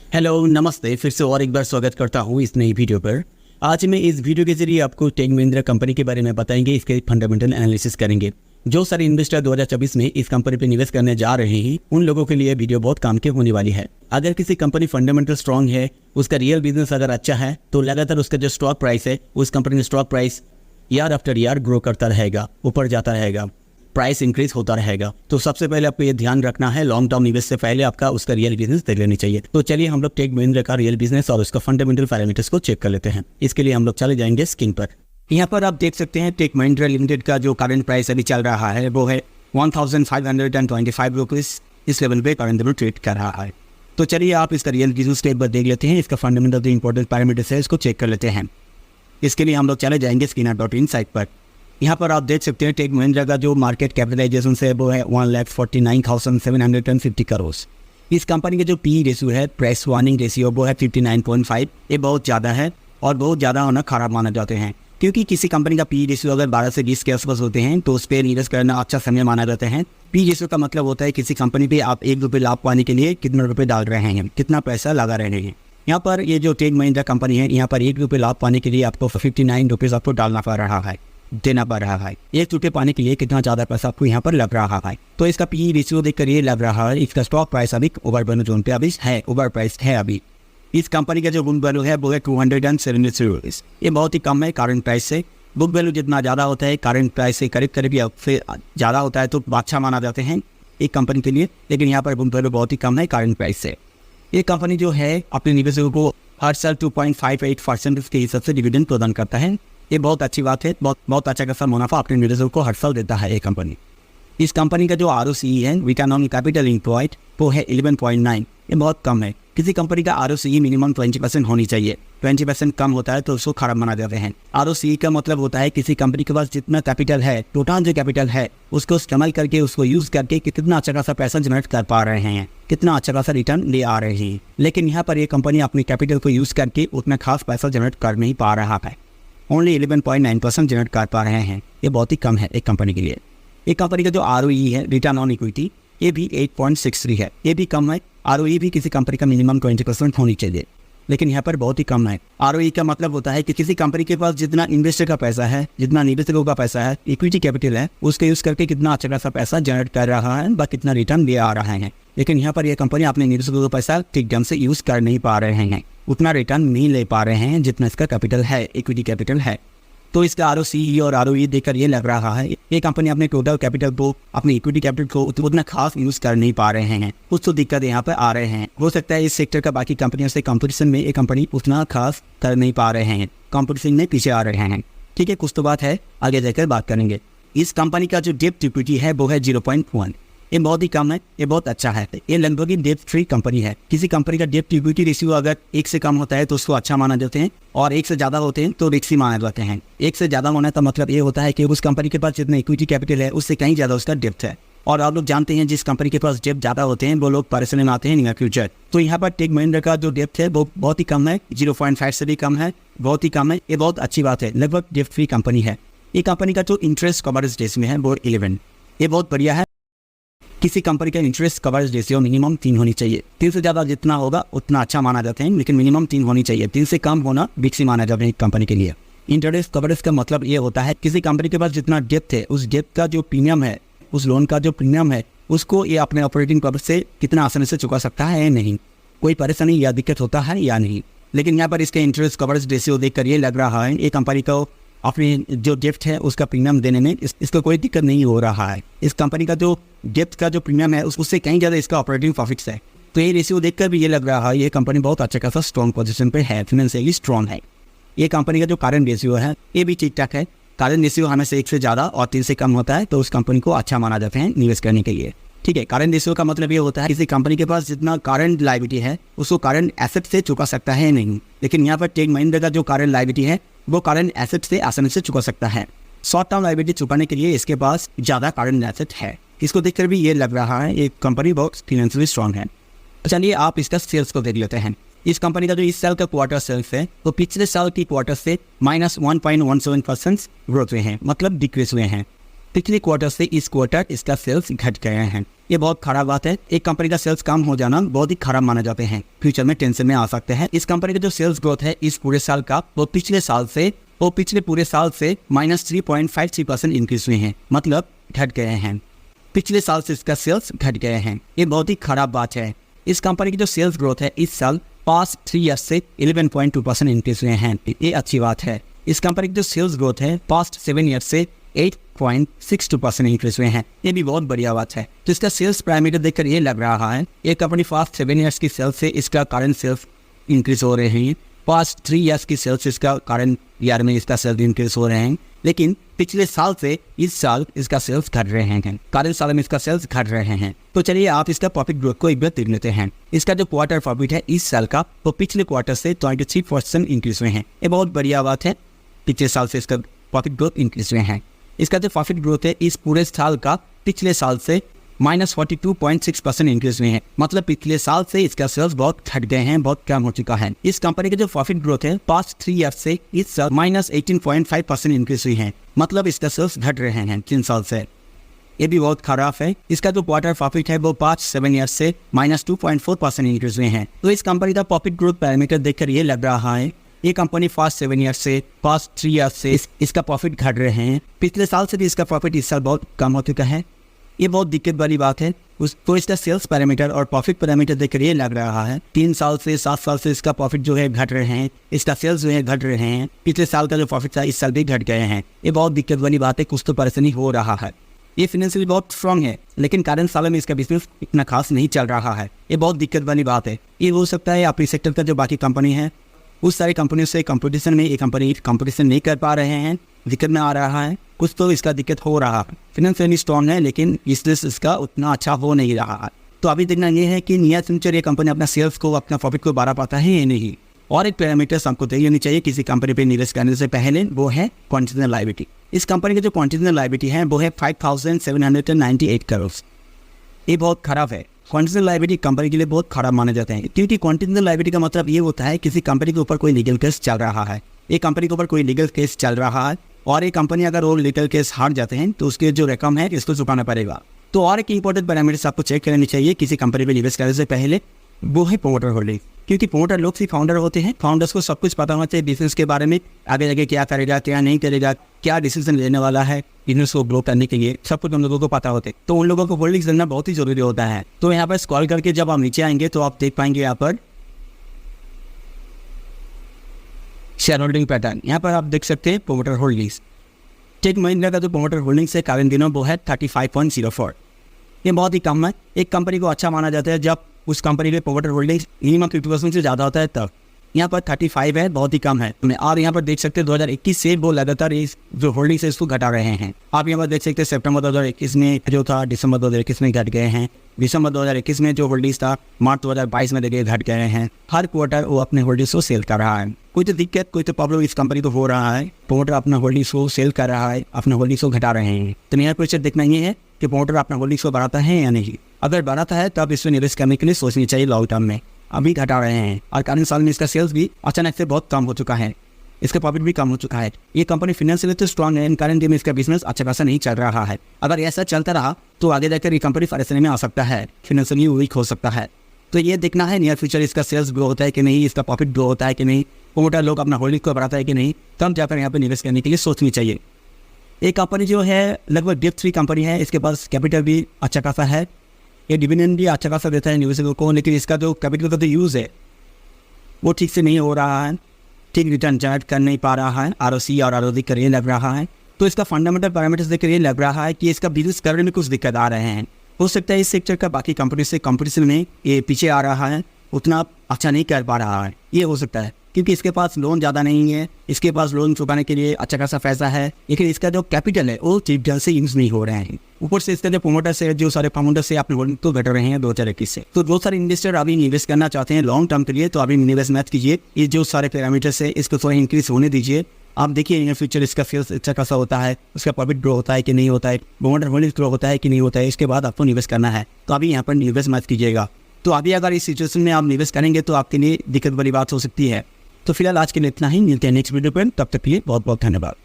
Hello नमस्ते, फिर से और एक बार स्वागत करता हूँ इस नई वीडियो पर। आज मैं इस वीडियो के जरिए आपको टेक महिंद्रा कंपनी के बारे में बताएंगे, इसके फंडामेंटल एनालिसिस करेंगे। जो सारे इन्वेस्टर 2024 में इस कंपनी पर निवेश करने जा रहे हैं उन लोगों के लिए वीडियो बहुत काम की होने वाली है। अगर किसी कंपनी फंडामेंटल स्ट्रॉन्ग है, उसका रियल बिजनेस अगर अच्छा है, तो लगातार उसका जो स्टॉक प्राइस है, उस कंपनी का stock price year after year grow करता रहेगा, ऊपर जाता रहेगा, प्राइस इंक्रीज होता रहेगा। तो सबसे पहले आपको ये ध्यान रखना है, लॉन्ग टर्म निवेश से पहले आपका उसका रियल बिजनेस देख लेनी चाहिए। तो चलिए हम लोग टेक महिंद्रा का रियल बिजनेस और उसका फंडामेंटल पैरामीटर्स को चेक कर लेते हैं। इसके लिए हम लोग चले जाएंगे स्क्रीन पर। यहाँ पर आप देख सकते हैं टेक महिंद्रा लिमिटेड का जो करंट प्राइस अभी चल रहा है वो है 1525 रुपीज़। इस लेवल पे करंट लेवल ट्रेड कर रहा है। तो चलिए आप इसका रियल बिजनेस एक बार देख लेते हैं, इसका फंडामेंटल जो इंपॉर्टेंट पैरामीटर्स है इसको चेक कर लेते हैं। इसके लिए हम लोग चले जाएंगे स्कीनर.इन साइट पर। यहाँ पर आप देख सकते हैं टेक महिंद्रा का जो मार्केट कैपिटलाइजेशन है वो है 1,49,750 करोड़। इस कंपनी का जो पी रेशियो है, प्राइस वार्निंग रेशियो, वो है 59.5। ये बहुत ज़्यादा है और बहुत ज़्यादा होना खराब माना जाते हैं, क्योंकि किसी कंपनी का पी रेशियो अगर 12 से 20 के आसपास होते हैं तो उस पर निवेश करना अच्छा समय माना जाता है। पी रेशियो का मतलब होता है किसी कंपनी पे आप ₹1 लाभ पाने के लिए कितने रुपए डाल रहे हैं, कितना पैसा लगा रहे हैं। यहाँ पर ये जो टेक महिंद्रा कंपनी है, यहाँ पर ₹1 लाभ पाने के लिए आपको 59 रुपीज़ आपको डालना पड़ रहा है, देना पड़ रहा है। ₹1 पाने के लिए कितना ज़्यादा पैसा आपको यहाँ पर लग रहा है। तो इसका पी रेशियो देखकर ये लग रहा है इसका स्टॉक प्राइस अभी ओवर वैल्यू जोन पे अभी है, ओवर प्राइस है अभी। इस कंपनी का जो बुक वैल्यू है वो है 273 रुपीज़। ये बहुत ही कम है करंट प्राइस से। बुक वैल्यू जितना ज़्यादा होता है करंट प्राइस से करीब करीब से ज़्यादा होता है तो अच्छा माना जाते हैं एक कंपनी के लिए, लेकिन यहाँ पर बुक वैल्यू बहुत ही कम है करंट प्राइस से। ये कंपनी जो है अपने निवेशकों को हर साल 2.58% के हिसाब से डिविडेंड प्रदान करता है। ये बहुत अच्छी बात है, बहुत अच्छा खासा मुनाफा अपने निवेशकों को हर साल देता है ये कंपनी। इस कंपनी का जो ROCE है, रिटर्न ऑन कैपिटल एम्प्लॉयड, वो है 11.9। ये बहुत कम है। किसी कंपनी का ROCE मिनिमम 20% होनी चाहिए। 20% कम होता है तो उसको खराब माना जाते हैं। ROCE का मतलब होता है किसी कंपनी के पास जितना कैपिटल है, टोटल जो कैपिटल है, उसको इस्तेमाल करके, उसको यूज़ करके कितना अच्छा खासा पैसा जनरेट कर पा रहे हैं, कितना अच्छा खासा रिटर्न ले आ रहे हैं। लेकिन यहाँ पर ये कंपनी अपनी कैपिटल को यूज़ करके उतना खास पैसा जनरेट कर नहीं पा रहा है। ओनली 11.9% जनरेट कर पा रहे हैं। ये बहुत ही कम है एक कंपनी के लिए। एक कंपनी का जो ROE है, रिटर्न ऑन इक्विटी, ये भी 8.63 है। ये भी कम है। ROE भी किसी कंपनी का मिनिमम 20% होनी चाहिए, लेकिन यहाँ पर बहुत ही कम है। ROE का मतलब होता है कि किसी कंपनी के पास जितना इन्वेस्टर का पैसा है, जितना निवेशकों का पैसा है, इक्विटी कैपिटल है, उसके यूज़ करके कितना अच्छा खासा पैसा जनरेट कर रहा है व कितना रिटर्न ले आ रहा है। लेकिन यहाँ पर यह कंपनी अपने निवेशकों का पैसा ठीक ढंग से यूज़ कर नहीं पा रहे हैं, उतना रिटर्न नहीं ले पा रहे हैं जितना इसका कैपिटल है, इक्विटी कैपिटल है। तो इसका ROCE और ROE देखकर ये लग रहा है ये कंपनी अपने टोटल कैपिटल को, अपनी इक्विटी कैपिटल को उतना खास यूज़ कर नहीं पा रहे हैं। कुछ तो दिक्कत यहाँ पर आ रहे हैं। हो सकता है इस सेक्टर का बाकी कंपनियों से कंपटीशन में ये कंपनी उतना खास कर नहीं पा रहे हैं, कंपटीशन में पीछे आ रहे हैं। ठीक है, कुछ तो बात है, आगे जाकर बात करेंगे। इस कंपनी का जो डेब्ट इक्विटी है वो है 0.1। ये बहुत ही कम है, ये बहुत अच्छा है। ये लगभग ही डेब्ट फ्री कंपनी है। किसी कंपनी का डेब्ट इक्विटी रेशियो अगर 1 से कम होता है तो उसको अच्छा माना जाते हैं, और 1 से ज़्यादा होते हैं तो रिस्की माना जाते हैं। 1 से ज़्यादा होने का मतलब ये होता है कि उस कंपनी के पास जितना इक्विटी कैपिटल है उससे कहीं ज़्यादा उसका डेब्ट है। और आप लोग जानते हैं जिस कंपनी के पास डेब्ट ज़्यादा होते हैं वो लोग परेशानी में आते हैं नियर फ्यूचर। तो यहाँ पर टेक महिंद्रा का जो डेब्ट है वो बहुत ही कम है, 0.5 से भी कम है, बहुत ही कम है। ये बहुत अच्छी बात है, लगभग डेब्ट फ्री कंपनी है। ये कंपनी का जो इंटरेस्ट कवरेज रेशियो है वो 11। ये बहुत बढ़िया है। किसी कंपनी का इंटरेस्ट कवरेज रेशियो मिनिमम 3 होनी चाहिए। 3 से ज़्यादा जितना होगा उतना अच्छा माना जाता है, लेकिन मिनिमम 3 होनी चाहिए। 3 से कम होना बिक्सी माना जाता है एक कंपनी के लिए। इंटरेस्ट कवरेज का मतलब ये होता है किसी कंपनी के पास जितना डेब्ट है, उस डेब्ट का जो प्रीमियम है, उस लोन का जो प्रीमियम है, उसको ये अपने ऑपरेटिंग पर्पज से कितना आसानी से चुका सकता है या नहीं, कोई परेशानी या दिक्कत होता है या नहीं। लेकिन यहाँ पर इसके इंटरेस्ट कवरेज रेशियो देखकर ये लग रहा है ये कंपनी को अपनी जो डेब्ट है उसका प्रीमियम देने में इसको कोई दिक्कत नहीं हो रहा है। इस कंपनी का जो डेब्ट का जो प्रीमियम है उससे कहीं ज़्यादा इसका ऑपरेटिंग प्रॉफिट्स है। तो ये रेशियो देखकर भी ये लग रहा है ये कंपनी बहुत अच्छा खासा स्ट्रॉन्ग पोजीशन पे है, फाइनेंशियली स्ट्रॉन्ग है। ये कंपनी का जो करंट रेशियो है ये भी ठीक ठाक है। करंट रेशियो हमेशा 1 से ज़्यादा और 3 से कम होता है तो उस कंपनी को अच्छा माना जाता है निवेश करने के लिए। ठीक है, करंट रेशियो का मतलब ये होता है किसी कंपनी के पास जितना करंट लायबिलिटी है उसको करंट एसेट से चुका सकता है नहीं। लेकिन यहाँ पर टेक महिंद्रा का जो करंट लायबिलिटी है वो करंट एसेट से आसानी से चुका सकता है। शॉर्ट टर्म लायबिलिटी चुकाने के लिए इसके पास ज़्यादा करंट एसेट है। इसको देखकर भी ये लग रहा है ये कंपनी बहुत फाइनेंशियली स्ट्रॉन्ग है। चलिए आप इसका सेल्स को देख लेते हैं। इस कंपनी का जो इस साल का क्वार्टर सेल्स है तो पिछले साल की क्वार्टर से -1.17% ग्रोथ हुए हैं, मतलब डिक्रीज हुए हैं। पिछले क्वार्टर से इस क्वार्टर इसका सेल्स घट गए हैं। ये बहुत खराब बात है। एक कंपनी का सेल्स कम हो जाना बहुत ही खराब माना जाते हैं, फ्यूचर में टेंशन में आ सकते हैं। इस कंपनी का जो सेल्स ग्रोथ है इस पूरे साल का वो पिछले पूरे साल से -3.53% इंक्रीज हुए हैं, मतलब घट गए हैं। पिछले साल से इसका सेल्स घट गए हैं, ये बहुत ही खराब बात है। इस कंपनी की जो सेल्स ग्रोथ है इस साल पास्ट 3 ईयर्स से 11.2% इंक्रीज हुए हैं, ये अच्छी बात है। इस कंपनी की जो सेल्स ग्रोथ है पास्ट 7 ईयर्स से 8.62% इंक्रीज हुए हैं, ये भी बहुत बढ़िया बात है। तो इसका सेल्स पैरामीटर देखकर ये लग रहा है ये कंपनी फास्ट 7 ईयर्स की सेल्स से इसका करंट सेल्स इंक्रीज हो रहे हैं, पास्ट 3 ईयर्स की सेल्स इसका करंट ईयर में इसका सेल्स इंक्रीज हो रहे हैं, लेकिन पिछले साल से इस साल इसका सेल्स घट रहे हैं, करंट साल में इसका सेल्स घट रहे हैं। तो चलिए आप इसका प्रॉफिट ग्रोथ को एक बार देख लेते हैं। इसका जो क्वार्टर प्रॉफिट है इस साल का वो पिछले क्वार्टर से 23% इंक्रीज हुए हैं, ये बहुत बढ़िया बात है। पिछले साल से इसका प्रॉफिट ग्रोथ इंक्रीज हुए हैं। इसका जो प्रॉफिट ग्रोथ है इस पूरे साल का पिछले साल से -42.6% इंक्रीज हुए हैं, मतलब पिछले साल से इसका सेल्स बहुत घट गए हैं, बहुत कम हो चुका है। इस कंपनी का जो प्रॉफिट ग्रोथ है पास्ट 3 ईयर से इस साल -18.5% इंक्रीज हुई है, मतलब इसका सेल्स घट रहे हैं 3 साल से, ये भी बहुत खराब है। इसका जो क्वार्टर प्रॉफिट है वो पास्ट 7 ईयर से -2.4% इंक्रीज हुए हैं। तो इस कंपनी का प्रॉफिट ग्रोथ पैरामीटर देखकर ये लग रहा है ये कंपनी फास्ट 7 ईयर से पास्ट 3 ईयर से इसका प्रॉफिट घट रहे हैं। पिछले साल से भी इसका प्रॉफिट इस साल बहुत कम हो चुका है, ये बहुत दिक्कत वाली बात है। तो इसका सेल्स पैरामीटर और प्रॉफिट पैरामीटर देखकर ये लग रहा है 3 साल से 7 साल से इसका प्रॉफिट जो है घट रहे हैं, इसका सेल्स जो है घट रहे हैं। पिछले साल का जो प्रॉफिट था इस साल भी घट गए हैं, ये बहुत दिक्कत वाली बात है। कुछ तो परेशानी हो रहा है। ये फाइनेंशियली बहुत स्ट्रॉन्ग है, लेकिन करंट साल में इसका बिजनेस इतना खास नहीं चल रहा है, ये बहुत दिक्कत वाली बात है। ये हो सकता है अपने सेक्टर का जो बाकी कंपनी है उस सारी कंपनियों से कंपटीशन में ये कंपनी कंपटीशन नहीं कर पा रहे हैं, दिक्कत में आ रहा है। कुछ तो इसका दिक्कत हो रहा है। फाइनेंशियली स्ट्रॉन्ग है लेकिन बिजनेस इसका उतना अच्छा हो नहीं रहा है। तो अभी देखना ये है कि नियर फ्यूचर ये कंपनी अपना सेल्स को अपना प्रॉफिट को बढ़ा पाता है या नहीं। और एक पैरामीटर हमको तय होनी चाहिए किसी कंपनी पे निवेश करने से पहले, वो है कंटीजेंट लायबिलिटी। इस कंपनी की जो कंटीजेंट लायबिलिटी है वो है 5,798 करोड़, ये बहुत खराब है। कंटीजेंट लायबिलिटी कंपनी के लिए बहुत खराब माने जाते हैं, क्योंकि कंटीजेंट लायबिलिटी का मतलब ये होता है किसी कंपनी के ऊपर कोई लीगल केस चल रहा है, एक कंपनी के ऊपर कोई लीगल केस चल रहा है और एक कंपनी अगर वो लीगल केस हार जाते हैं तो उसके जो रकम है इसको चुकाना पड़ेगा। तो और एक इंपॉर्टेंट पैरामीटर्स आपको चेक करनी चाहिए किसी कंपनी पे निवेश करने से पहले, वो है प्रोमोटर होल्डिंग। क्योंकि प्रोमोटर लोग सिर्फ फाउंडर होते हैं, फाउंडर्स को सब कुछ पता होना चाहिए बिजनेस के बारे में, आगे जाके क्या करेगा क्या नहीं करेगा, क्या डिसीजन लेने वाला है बिजनेस को ग्रो करने के लिए, सब कुछ उन लोगों को पता होते हैं। तो उन लोगों को होल्डिंग्स देना बहुत ही जरूरी होता है। तो यहाँ पर स्क्रॉल करके जब आप नीचे आएंगे तो आप देख पाएंगे यहाँ पर शेयर होल्डिंग पैटर्न, यहाँ पर आप देख सकते हैं प्रोमोटर होल्डिंग्स। टेक महिंद्रा का जो प्रोमोटर होल्डिंग्स है करंट दिनों वो है 35.04, ये बहुत ही कम है। एक कंपनी को अच्छा माना जाता है जब उस कंपनी के प्रोमोटर होल्डिंग्स मिनिमम 50% से ज़्यादा होता है तब। यहाँ पर 35 है, बहुत ही कम है। आप यहाँ पर देख सकते हैं 2021 से वो लगातार इस जो होल्डिंग्स है इसको घटा रहे हैं। आप यहाँ पर देख सकते हैं सितंबर 2021 में जो था दिसंबर 2021 में घट गए हैं, दिसंबर 2021 में जो होल्डिंग्स था मार्च 2022 में देखिए घट गए हैं। हर क्वार्टर वो अपने होल्डिंग्स को सेल कर रहा है। कोई तो दिक्कत कोई तो प्रॉब्लम इस कंपनी को हो रहा है, प्रोमोटर अपना होल्डिंग्स को सेल कर रहा है, अपना होल्डिंग्स को घटा रहे हैं। तो मेरा क्वेश्चन देखना ये है कि प्रोमोटर अपना होल्डिंग्स को बढ़ाता है या नहीं। अगर बढ़ाता है तब इसमें निवेश करने के लिए सोचनी चाहिए लॉन्ग टर्म में। अभी घटा रहे हैं और करंट साल में इसका सेल्स भी अचानक से बहुत कम हो चुका है, इसका प्रॉफिट भी कम हो चुका है। ये कंपनी फाइनेंशियली तो स्ट्रॉन्ग है, करंट में इसका बिजनेस अच्छा खासा नहीं चल रहा है। अगर ऐसा चलता रहा तो आगे जाकर ये कंपनी परेशानी में आ सकता है, फाइनेंशियली वीक हो सकता है। तो ये देखना है नियर फ्यूचर इसका सेल्स ग्रो होता है कि नहीं, इसका प्रॉफिट ग्रो होता है कि नहीं, प्रोमोटर लोग अपना होल्डिंग को बढ़ाता है कि नहीं, तब जाकर यहाँ पर निवेश करने के लिए सोचनी चाहिए। एक कंपनी जो है लगभग डेट फ्री कंपनी है, इसके पास कैपिटल भी अच्छा खासा है, ये डिविडेंड भी अच्छा खासा देता है निवेशकों को, लेकिन इसका जो कैपिटल का जो यूज़ है वो ठीक से नहीं हो रहा है, ठीक रिटर्न जनरेट कर नहीं पा रहा है, ROC और ROE कर ये लग रहा है। तो इसका फंडामेंटल पैरामीटर्स देखकर ये लग रहा है कि इसका बिजनेस करने में कुछ दिक्कत आ रहे हैं। हो सकता है इस सेक्टर का बाकी कंपनी से कंपटीशन में ये पीछे आ रहा है, उतना अच्छा नहीं कर पा रहा है, ये हो सकता है। क्योंकि इसके पास लोन ज़्यादा नहीं है, इसके पास लोन चुकाने के लिए अच्छा खासा पैसा है, लेकिन इसका जो कैपिटल है वो ठीक ढंग से यूज़ नहीं हो रहे हैं। ऊपर से इसके जो प्रोमोटर्स है, जो सारे प्रोमोटर्स से अपने होल्डिंग तो घट रहे हैं 2021 से। तो जो सारे इन्वेस्टर अभी इन्वेस्ट करना चाहते हैं लॉन्ग टर्म के लिए, तो अभी निवेश मत कीजिए। ये जो सारे पैरामीटर्स है इसको थोड़ा इंक्रीज होने दीजिए। आप देखिए इन फ्यूचर इसका सेल्स अच्छा खासा होता है, उसका प्रॉफिट ग्रो होता है कि नहीं होता है, प्रोमोटर होल्डिंग ग्रो होता है कि नहीं होता है, इसके बाद आपको निवेश करना है। तो अभी यहाँ पर निवेश मत कीजिएगा। तो अभी अगर इस सिचुएशन में आप निवेश करेंगे तो आपके लिए दिक्कत वाली बात हो सकती है। तो फिलहाल आज के लिए इतना ही, मिलते हैं नेक्स्ट वीडियो पर, तब तक के लिए बहुत बहुत धन्यवाद।